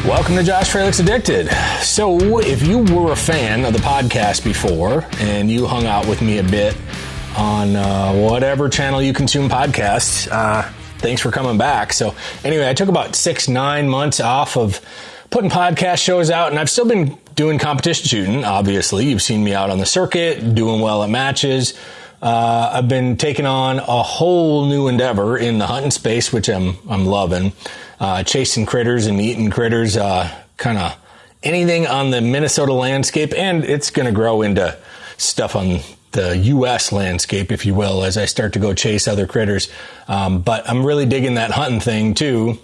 Welcome to Josh Fralick's Addicted. So if you were a fan of the podcast before and you hung out with me a bit on whatever channel you consume podcasts, thanks for coming back. So anyway, I took about 6-9 months off of putting podcast shows out, and I've still been doing competition shooting, obviously. You've seen me out on the circuit, doing well at matches. I've been taking on a whole new endeavor in the hunting space, which I'm loving. Chasing critters and eating critters, kind of anything on the Minnesota landscape, and it's going to grow into stuff on the U.S. landscape, if you will, as I start to go chase other critters. But I'm really digging that hunting thing too.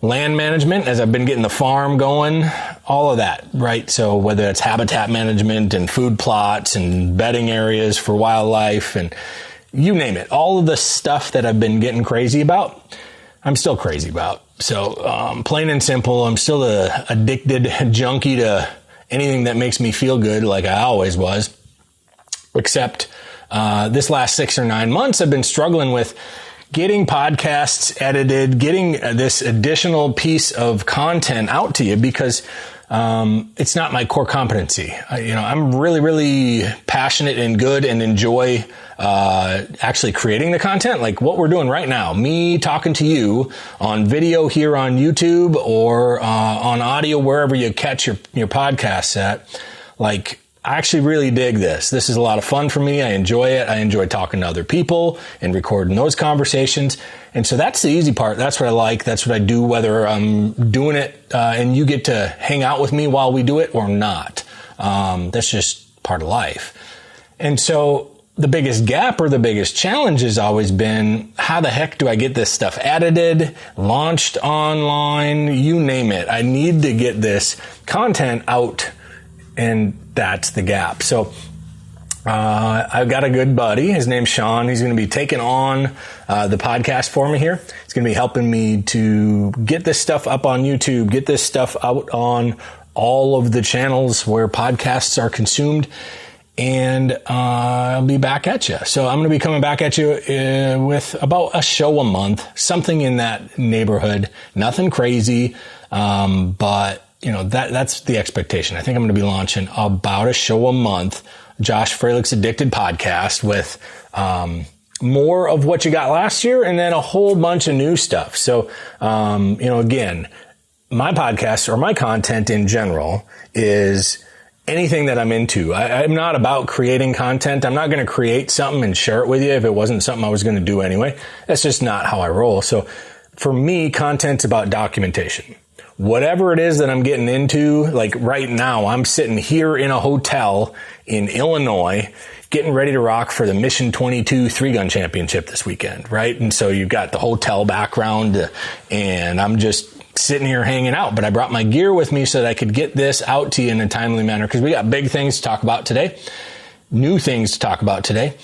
Land management, as I've been getting the farm going, all of that, right? So whether it's habitat management and food plots and bedding areas for wildlife and you name it, all of the stuff that I've been getting crazy about, I'm still crazy about. So plain and simple, I'm still a addicted junkie to anything that makes me feel good, like I always was. Except this last 6 or 9 months, I've been struggling with getting podcasts edited, getting this additional piece of content out to you because it's not my core competency. I'm really passionate and good and enjoy actually creating the content, like what we're doing right now. Me talking to you on video here on YouTube or on audio wherever you catch your podcasts at. Like, I actually really dig this. This is a lot of fun for me. I enjoy it. I enjoy talking to other people and recording those conversations. And so that's the easy part. That's what I like. That's what I do, whether I'm doing it and you get to hang out with me while we do it or not. That's just part of life. And so the biggest gap or the biggest challenge has always been, how the heck do I get this stuff edited, launched online, you name it. I need to get this content out, and that's the gap. So I've got a good buddy. His name's Sean. He's going to be taking on the podcast for me here. He's going to be helping me to get this stuff up on YouTube, get this stuff out on all of the channels where podcasts are consumed, and I'll be back at you. So I'm going to be coming back at you with about a show a month, something in that neighborhood. Nothing crazy, but that's the expectation. I think I'm going to be launching about a show a month, Josh Fralick's Addicted Podcast, with more of what you got last year and then a whole bunch of new stuff. So, again, my podcast or my content in general is anything that I'm into. I'm not about creating content. I'm not going to create something and share it with you if it wasn't something I was going to do anyway. That's just not how I roll. So for me, content's about documentation. Whatever it is that I'm getting into, like right now, I'm sitting here in a hotel in Illinois, getting ready to rock for the Mission 22 3-gun championship this weekend, right? And so you've got the hotel background, and I'm just sitting here hanging out. But I brought my gear with me so that I could get this out to you in a timely manner, because we got big things to talk about today, new things to talk about today.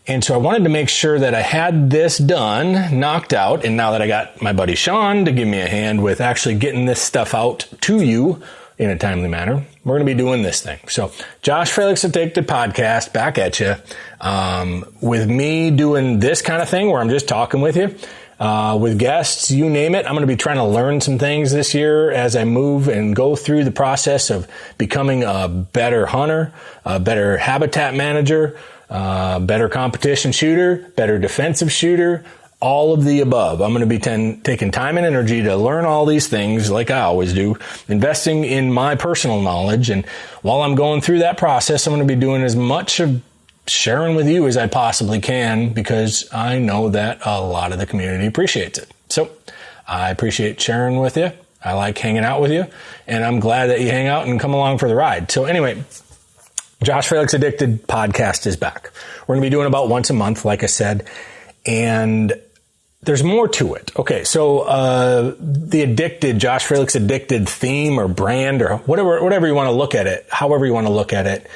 And so I wanted to make sure that I had this done, knocked out, and now that I got my buddy Sean to give me a hand with actually getting this stuff out to you in a timely manner, we're going to be doing this thing. So Josh Fralick's Addicted Podcast, back at you, with me doing this kind of thing where I'm just talking with you, with guests, you name it. I'm going to be trying to learn some things this year as I move and go through the process of becoming a better hunter, a better habitat manager, better competition shooter, better defensive shooter, all of the above. I'm going to be taking time and energy to learn all these things like I always do, investing in my personal knowledge. And while I'm going through that process, I'm going to be doing as much of sharing with you as I possibly can, because I know that a lot of the community appreciates it. So I appreciate sharing with you. I like hanging out with you, and I'm glad that you hang out and come along for the ride. So anyway, Josh Fralick's Addicted Podcast is back. We're going to be doing about once a month, like I said, and there's more to it. Okay, so the Addicted, Josh Fralick's Addicted theme or brand or whatever you want to look at it, however you want to look at it,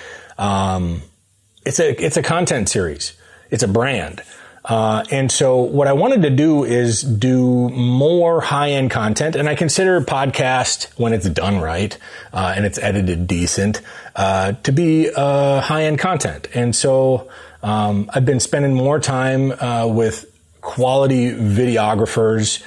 it's a content series. It's a brand. And so what I wanted to do is do more high-end content, and I consider podcast, when it's done right, and it's edited decent, to be high-end content. And so I've been spending more time with quality videographers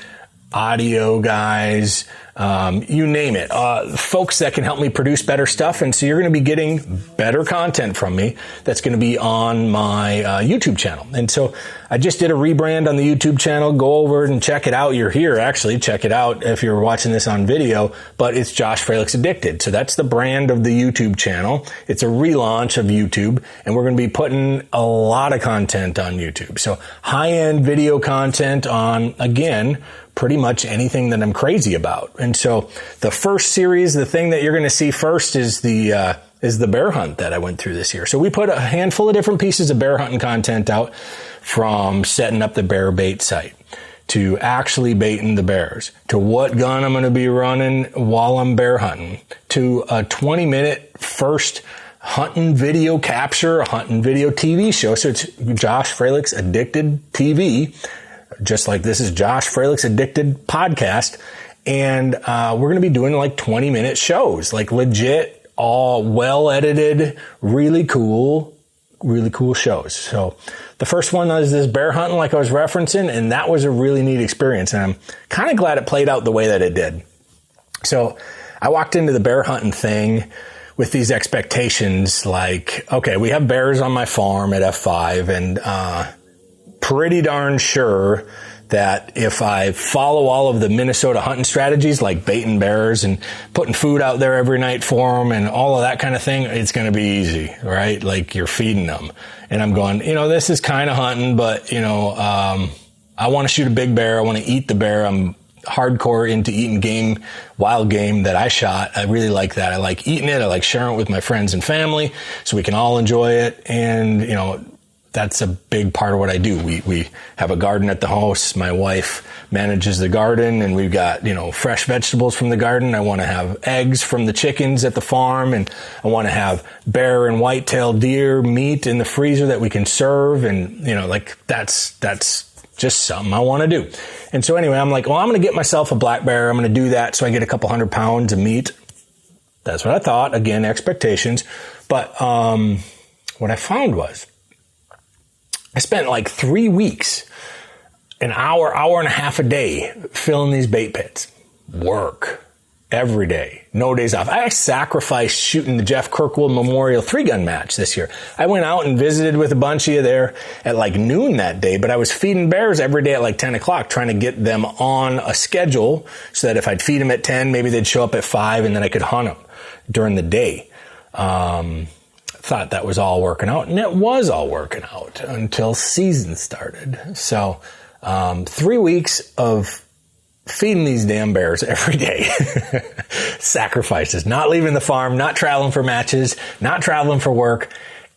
audio guys, you name it, folks that can help me produce better stuff. And so you're going to be getting better content from me that's going to be on my YouTube channel. And so I just did a rebrand on the YouTube channel. Go over and check it out. You're here, actually. Check it out if you're watching this on video. But it's Josh Fralick's Addicted. So that's the brand of the YouTube channel. It's a relaunch of YouTube. And we're going to be putting a lot of content on YouTube. So high-end video content on, again, pretty much anything that I'm crazy about. And so the first series, the thing that you're going to see first is the bear hunt that I went through this year. So we put a handful of different pieces of bear hunting content out, from setting up the bear bait site to actually baiting the bears, to what gun I'm going to be running while I'm bear hunting, to a 20-minute first hunting video capture, a hunting video TV show. So it's Josh Fralick's Addicted TV, just like this is Josh Fralick's Addicted Podcast. And we're going to be doing like 20-minute shows, like legit, all well edited, really cool shows. So the first one was this bear hunting, like I was referencing, and that was a really neat experience. And I'm kind of glad it played out the way that it did. So I walked into the bear hunting thing with these expectations, like, okay, we have bears on my farm at F5, and pretty darn sure that if I follow all of the Minnesota hunting strategies, like baiting bears and putting food out there every night for them and all of that kind of thing, it's going to be easy, right? Like you're feeding them. And I'm going, this is kind of hunting, but, I want to shoot a big bear. I want to eat the bear. I'm hardcore into eating game, wild game that I shot. I really like that. I like eating it. I like sharing it with my friends and family so we can all enjoy it. And, that's a big part of what I do. We have a garden at the house. My wife manages the garden, and we've got, fresh vegetables from the garden. I want to have eggs from the chickens at the farm, and I want to have bear and white-tailed deer meat in the freezer that we can serve. And, that's just something I want to do. And so anyway, I'm like, well, I'm going to get myself a black bear. I'm going to do that so I get a couple 100 pounds of meat. That's what I thought. Again, expectations. But what I found was, I spent like 3 weeks, an hour and a half a day filling these bait pits. Work. Every day. No days off. I sacrificed shooting the Jeff Kirkwood Memorial 3-gun match this year. I went out and visited with a bunch of you there at like noon that day, but I was feeding bears every day at like 10 o'clock, trying to get them on a schedule so that if I'd feed them at 10, maybe they'd show up at 5 and then I could hunt them during the day. Thought that was all working out, and it was all working out until season started. So 3 weeks of feeding these damn bears every day. Sacrifices, not leaving the farm, not traveling for matches, not traveling for work,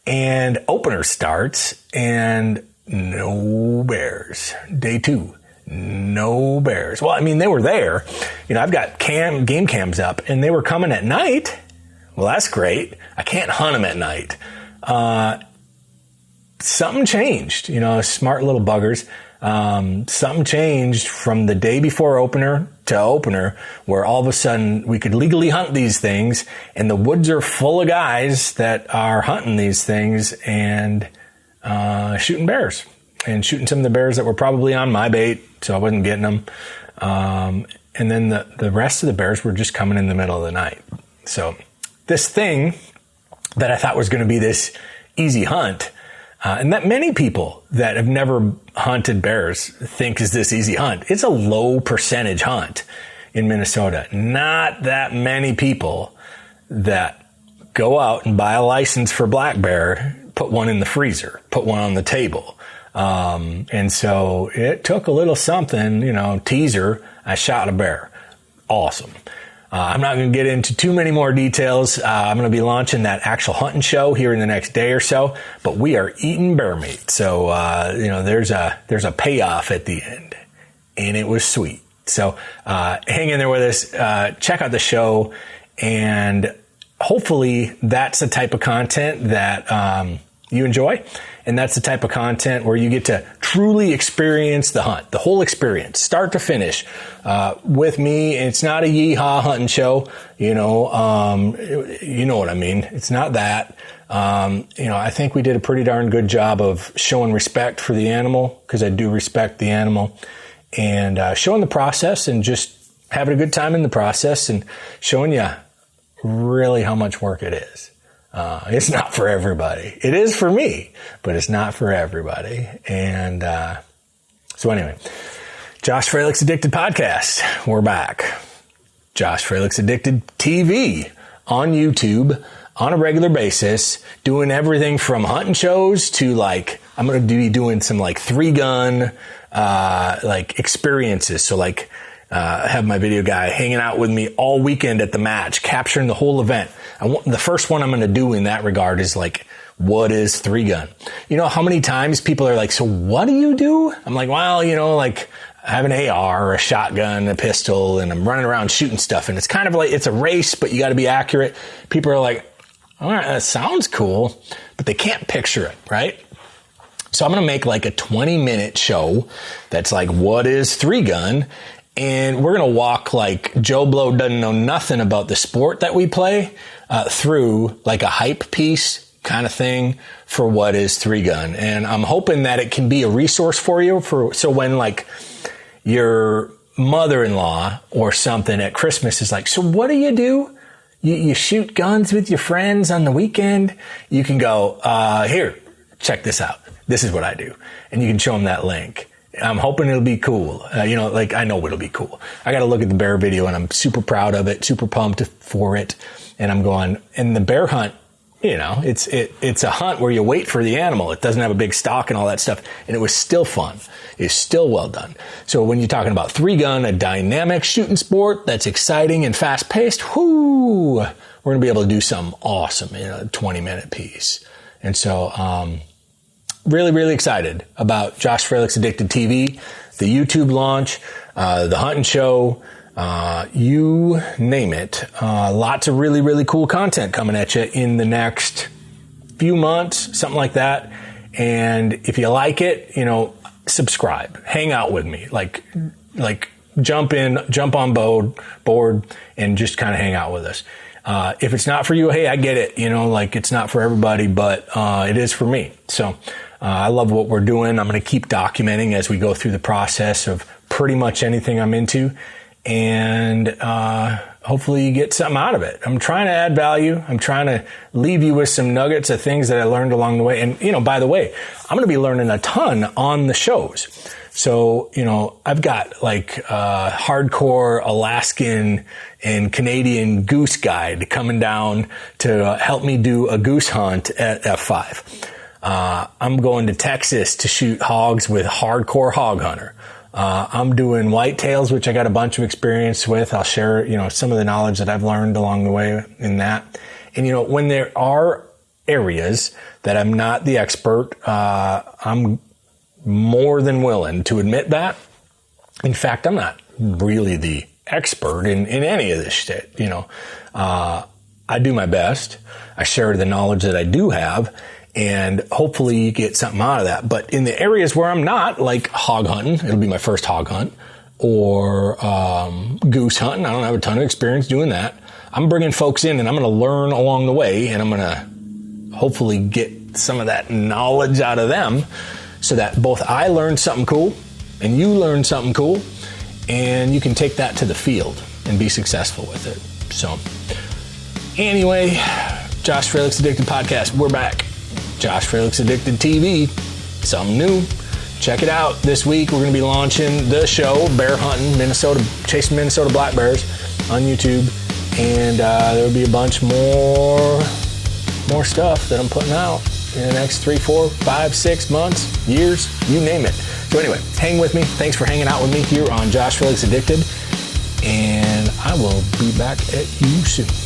and opener starts, and no bears. Day 2, no bears. Well, they were there. I've got game cams up, and they were coming at night. Well, that's great. I can't hunt them at night. Something changed, smart little buggers. Something changed from the day before opener to opener, where all of a sudden we could legally hunt these things, and the woods are full of guys that are hunting these things and shooting bears, and shooting some of the bears that were probably on my bait, so I wasn't getting them. And then the rest of the bears were just coming in the middle of the night. So this thing that I thought was going to be this easy hunt, and that many people that have never hunted bears think is this easy hunt. It's a low percentage hunt in Minnesota. Not that many people that go out and buy a license for black bear, put one in the freezer, put one on the table. And so it took a little something, teaser. I shot a bear. Awesome. I'm not going to get into too many more details. I'm going to be launching that actual hunting show here in the next day or so, but we are eating bear meat. So, there's a payoff at the end, and it was sweet. So, hang in there with us, check out the show, and hopefully that's the type of content that, you enjoy. And that's the type of content where you get to truly experience the hunt, the whole experience, start to finish. With me, it's not a yeehaw hunting show, you know what I mean. It's not that. I think we did a pretty darn good job of showing respect for the animal, because I do respect the animal. and showing the process and just having a good time in the process and showing you really how much work it is. It's not for everybody. It is for me, but it's not for everybody. And so anyway, Josh Fralick's Addicted Podcast. We're back. Josh Fralick's Addicted TV on YouTube on a regular basis, doing everything from hunting shows to like, I'm going to be doing some like 3-gun, like experiences. So like, have my video guy hanging out with me all weekend at the match, capturing the whole event. The first one I'm going to do in that regard is like, what is 3-gun? You know how many times people are like, so what do you do? I'm like, well, you know, like I have an AR or a shotgun, a pistol, and I'm running around shooting stuff. And it's kind of like, it's a race, but you got to be accurate. People are like, all right, that sounds cool, but they can't picture it, right? So I'm going to make like a 20-minute show that's like, what is 3-gun? And we're going to walk like Joe Blow doesn't know nothing about the sport that we play through like a hype piece kind of thing for what is 3-gun. And I'm hoping that it can be a resource for you so when like your mother-in-law or something at Christmas is like, so what do? You shoot guns with your friends on the weekend? You can go, here, check this out. This is what I do. And you can show them that link. I'm hoping it'll be cool. Like I know it'll be cool. I got to look at the bear video and I'm super proud of it, super pumped for it. And I'm going, and the bear hunt, you know, it's a hunt where you wait for the animal. It doesn't have a big stock and all that stuff. And it was still fun. It's still well done. So when you're talking about 3-gun, a dynamic shooting sport that's exciting and fast paced, we're going to be able to do something awesome in a 20-minute piece. And so, really, really excited about Josh Fralick's Addicted TV, the YouTube launch, the hunting show, you name it. Lots of really, really cool content coming at you in the next few months, something like that. And if you like it, you know, subscribe, hang out with me, like jump on board and just kind of hang out with us. If it's not for you, hey, I get it. You know, like it's not for everybody, but it is for me. So I love what we're doing. I'm going to keep documenting as we go through the process of pretty much anything I'm into. And hopefully you get something out of it. I'm trying to add value. I'm trying to leave you with some nuggets of things that I learned along the way. And, you know, by the way, I'm going to be learning a ton on the shows. So, you know, I've got like hardcore Alaskan and Canadian goose guide coming down to help me do a goose hunt at F5. I'm going to Texas to shoot hogs with Hardcore Hog Hunter. I'm doing whitetails, which I got a bunch of experience with. I'll share, you know, some of the knowledge that I've learned along the way in that. And, you know, when there are areas that I'm not the expert, I'm more than willing to admit that. In fact, I'm not really the expert in any of this shit, you know. I do my best. I share the knowledge that I do have. And hopefully you get something out of that. But in the areas where I'm not, like hog hunting, it'll be my first hog hunt, or goose hunting. I don't have a ton of experience doing that. I'm bringing folks in and I'm going to learn along the way, and I'm going to hopefully get some of that knowledge out of them so that both I learn something cool and you learn something cool, and you can take that to the field and be successful with it. So anyway, Josh Fralick's Addicted Podcast. We're back. Josh Fralick's Addicted TV, something new. Check it out. This week we're going to be launching the show, Bear Hunting, chasing Minnesota black bears on YouTube. And there'll be a bunch more stuff that I'm putting out in the next 3, 4, 5, 6 months, years, you name it. So anyway, hang with me. Thanks for hanging out with me here on Josh Fralick's Addicted. And I will be back at you soon.